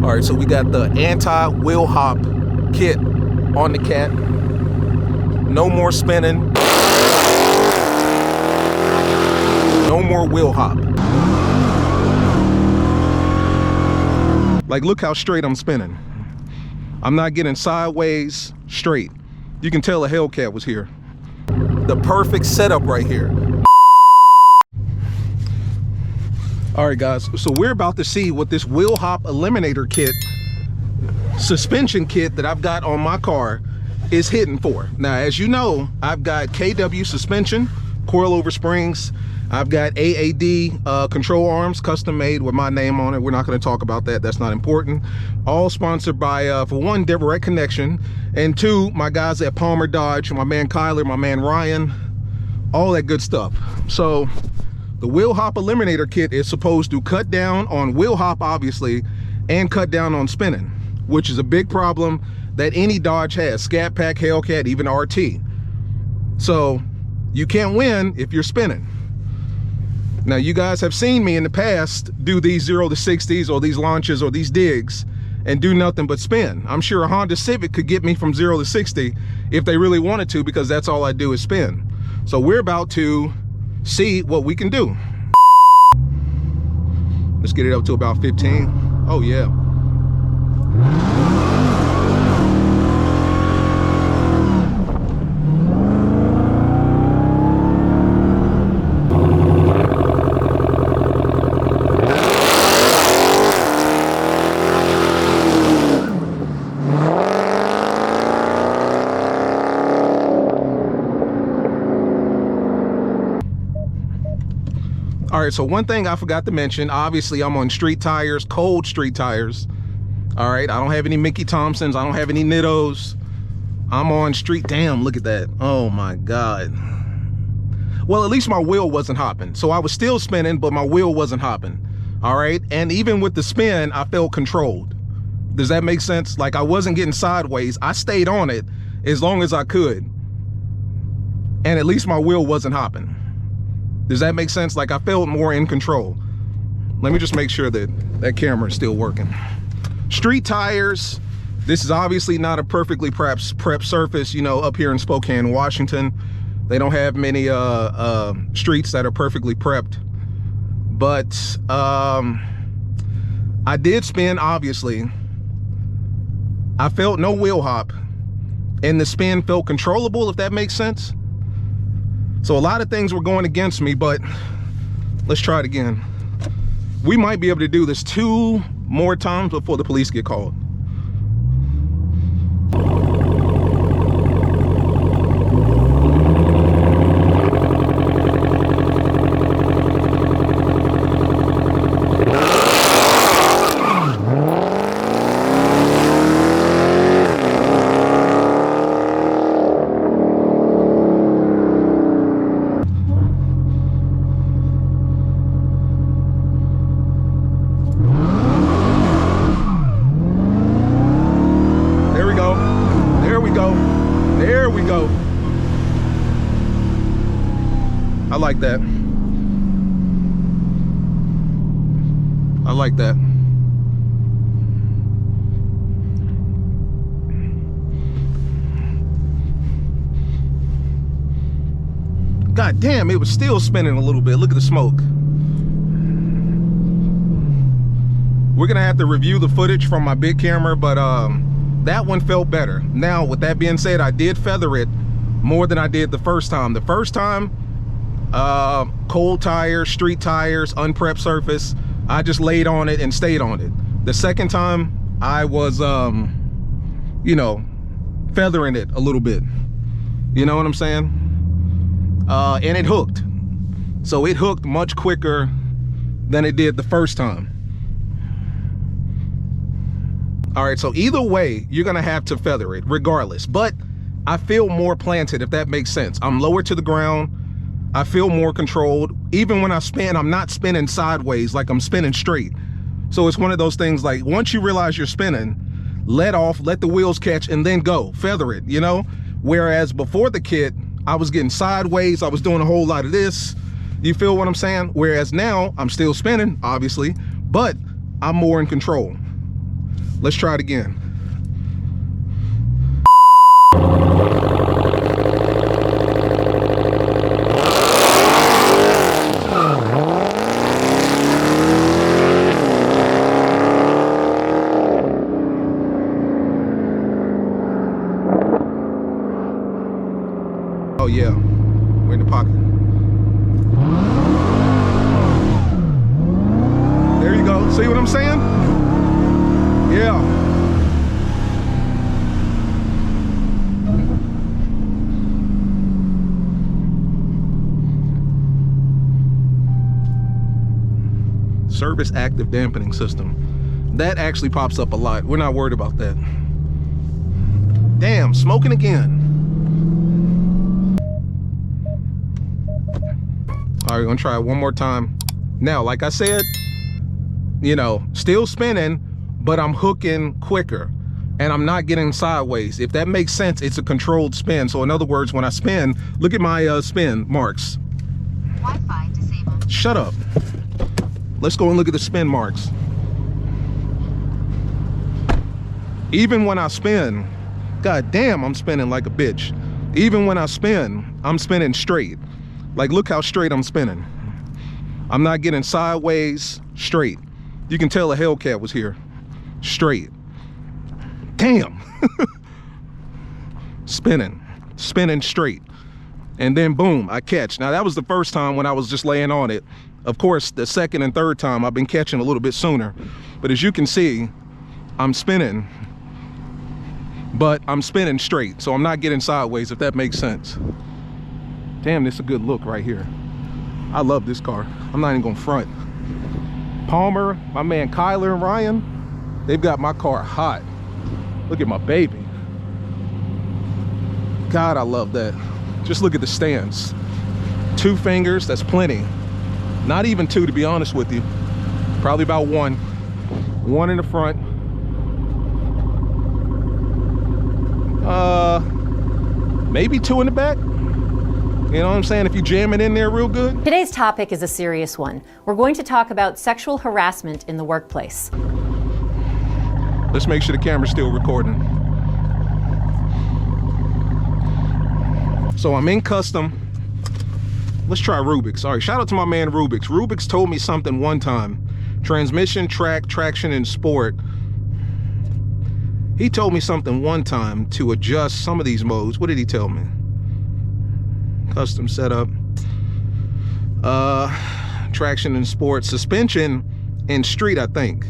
All right, so we got the anti-wheel hop kit on the cat. No more spinning. No more wheel hop. Like, look how straight I'm spinning. I'm not getting sideways, straight. You can tell a Hellcat was here. The perfect setup right here. All right, guys, so we're about to see what this wheel hop eliminator kit, suspension kit that I've got on my car is hitting for. Now, as you know, I've got KW suspension, coilover springs. I've got AAD control arms, custom made with my name on it. We're not going to talk about that. That's not important. All sponsored by, for one, Direct Connection, and two, my guys at Palmer Dodge, my man Kyler, my man Ryan, all that good stuff. So the wheel hop eliminator kit is supposed to cut down on wheel hop, obviously, and cut down on spinning, which is a big problem that any Dodge has, Scat Pack, Hellcat, even RT. So you can't win if you're spinning. Now, you guys have seen me in the past do these 0 to 60s or these launches or these digs and do nothing but spin. I'm sure a Honda Civic could get me from 0 to 60 if they really wanted to, because that's all I do is spin. So we're about to see what we can do. Let's get it up to about 15. Oh yeah. All right, so one thing I forgot to mention, obviously I'm on street tires, cold street tires. All right, I don't have any Mickey Thompsons, I don't have any Nittos. I'm on street, damn, look at that. Oh my God. Well, at least my wheel wasn't hopping. So I was still spinning, but my wheel wasn't hopping. All right, and even with the spin, I felt controlled. Does that make sense? Like, I wasn't getting sideways. I stayed on it as long as I could. And at least my wheel wasn't hopping. Does that make sense? Like, I felt more in control. Let me just make sure that that camera is still working. Street tires. This is obviously not a perfectly prep surface, you know, up here in Spokane, Washington. They don't have many streets that are perfectly prepped. But I did spin, obviously. I felt no wheel hop. And the spin felt controllable, if that makes sense. So a lot of things were going against me, but let's try it again. We might be able to do this 2 more times before the police get called. There we go. I like that. I like that. God damn, it was still spinning a little bit. Look at the smoke. We're gonna have to review the footage from my big camera, but that one felt better. Now, with that being said, I did feather it more than I did the first time. The first time, cold tires, street tires, unprepped surface, I just laid on it and stayed on it. The second time, I was, you know, feathering it a little bit. You know what I'm saying? And it hooked. So it hooked much quicker than it did the first time. All right, so either way, you're gonna have to feather it regardless, but I feel more planted, if that makes sense. I'm lower to the ground. I feel more controlled. Even when I spin, I'm not spinning sideways, like I'm spinning straight. So it's one of those things, like, once you realize you're spinning, let off, let the wheels catch, and then go, feather it, you know? Whereas before the kit, I was getting sideways, I was doing a whole lot of this. You feel what I'm saying? Whereas now, I'm still spinning, obviously, but I'm more in control. Let's try it again. Oh yeah, we're in the pocket. There you go. See what I'm saying? Yeah. Service active dampening system. That actually pops up a lot. We're not worried about that. Damn, smoking again. All right, we're gonna try it one more time. Now, like I said, you know, still spinning, but I'm hooking quicker and I'm not getting sideways. If that makes sense, it's a controlled spin. So in other words, when I spin, look at my spin marks. Wi-Fi disabled. Shut up. Let's go and look at the spin marks. Even when I spin, god damn, I'm spinning like a bitch. Even when I spin, I'm spinning straight. Like, look how straight I'm spinning. I'm not getting sideways, straight. You can tell a Hellcat was here. Straight. Damn. Spinning straight. And then boom, I catch. Now that was the first time when I was just laying on it. Of course, the second and third time I've been catching a little bit sooner. But as you can see, I'm spinning, but I'm spinning straight. So I'm not getting sideways, if that makes sense. Damn, this is a good look right here. I love this car. I'm not even gonna front. Palmer, my man Kyler and Ryan, they've got my car hot. Look at my baby. God, I love that. Just look at the stance. 2 fingers, that's plenty. Not even 2, to be honest with you. Probably about 1. 1 in the front. Maybe 2 in the back. You know what I'm saying? If you jam it in there real good. Today's topic is a serious one. We're going to talk about sexual harassment in the workplace. Let's make sure the camera's still recording. So I'm in custom. Let's try Rubik's. All right, shout out to my man Rubik's. Rubik's told me something one time. Transmission, traction, and sport. He told me something one time to adjust some of these modes. What did he tell me? Custom setup. Traction and sport. Suspension and street, I think.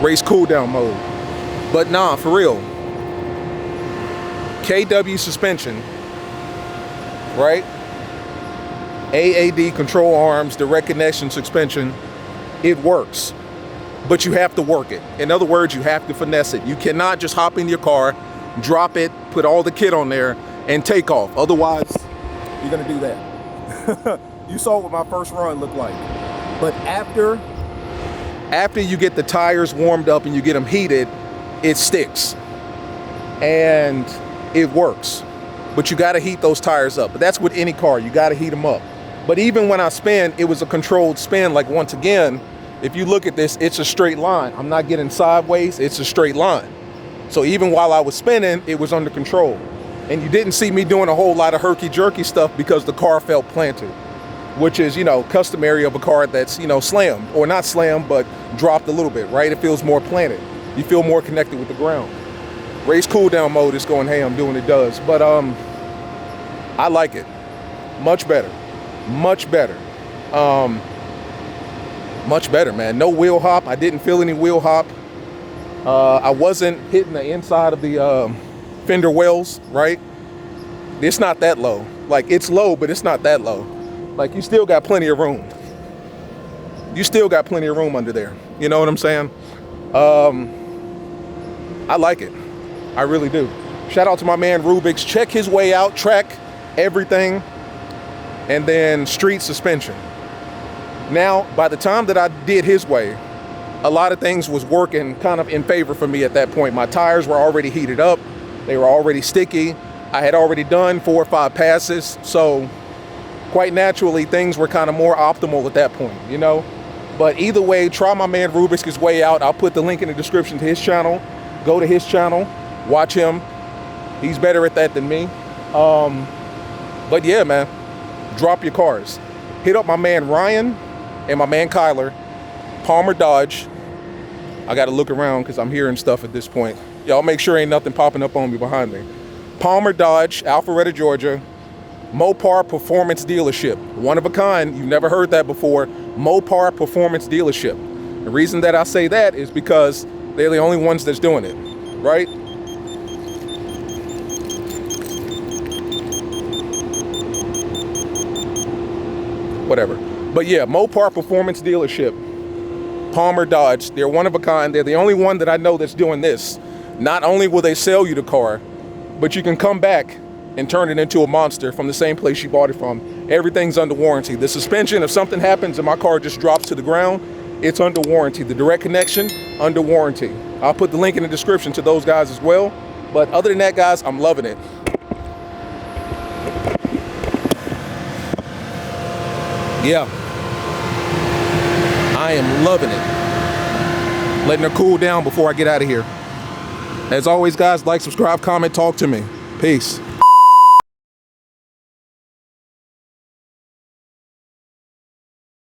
Race cool down mode. But nah, for real. KW suspension, right? AAD control arms, direct connection suspension. It works, but you have to work it. In other words, you have to finesse it. You cannot just hop in your car, drop it, put all the kit on there, and take off. Otherwise, you're gonna do that. You saw what my first run looked like. But after after you get the tires warmed up and you get them heated, it sticks and it works. But you got to heat those tires up. But that's with any car, you got to heat them up. But even when I spin, it was a controlled spin. Like, once again, if you look at this, it's a straight line. I'm not getting sideways, it's a straight line. So even while I was spinning, it was under control. And you didn't see me doing a whole lot of herky-jerky stuff because the car felt planted, which is, you know, customary of a car that's, you know, slammed, or not slammed, but dropped a little bit, right? It feels more planted. You feel more connected with the ground. Race cool down mode is going, hey, I'm doing it does. But I like it. Much better. Much better. Much better, man. No wheel hop. I didn't feel any wheel hop. I wasn't hitting the inside of the fender wells, right? It's not that low. Like, it's low, but it's not that low. Like, you still got plenty of room. You still got plenty of room under there. You know what I'm saying? I like it. I really do. Shout out to my man Rubik's. Check his way out, track everything, and then street suspension. Now, by the time that I did his way, a lot of things was working kind of in favor for me at that point. My tires were already heated up. They were already sticky. I had already done 4 or 5 passes. So quite naturally, things were kind of more optimal at that point, you know? But either way, try my man Rubik's way out. I'll put the link in the description to his channel. Go to his channel, watch him. He's better at that than me. But yeah, man, drop your cars. Hit up my man Ryan and my man Kyler, Palmer Dodge. I got to look around because I'm hearing stuff at this point. Y'all make sure ain't nothing popping up on me behind me. Palmer Dodge, Alpharetta, Georgia. Mopar Performance Dealership. One of a kind. You've never heard that before. Mopar Performance Dealership. The reason that I say that is because they're the only ones that's doing it, right? Whatever. But yeah, Mopar Performance Dealership. Palmer Dodge. They're one of a kind. They're the only one that I know that's doing this. Not only will they sell you the car, but you can come back and turn it into a monster from the same place you bought it from. Everything's under warranty. The suspension, if something happens and my car just drops to the ground, it's under warranty. The direct connection, under warranty. I'll put the link in the description to those guys as well. But other than that, guys, I'm loving it. Yeah. I am loving it. Letting her cool down before I get out of here. As always, guys, like, subscribe, comment, talk to me. Peace.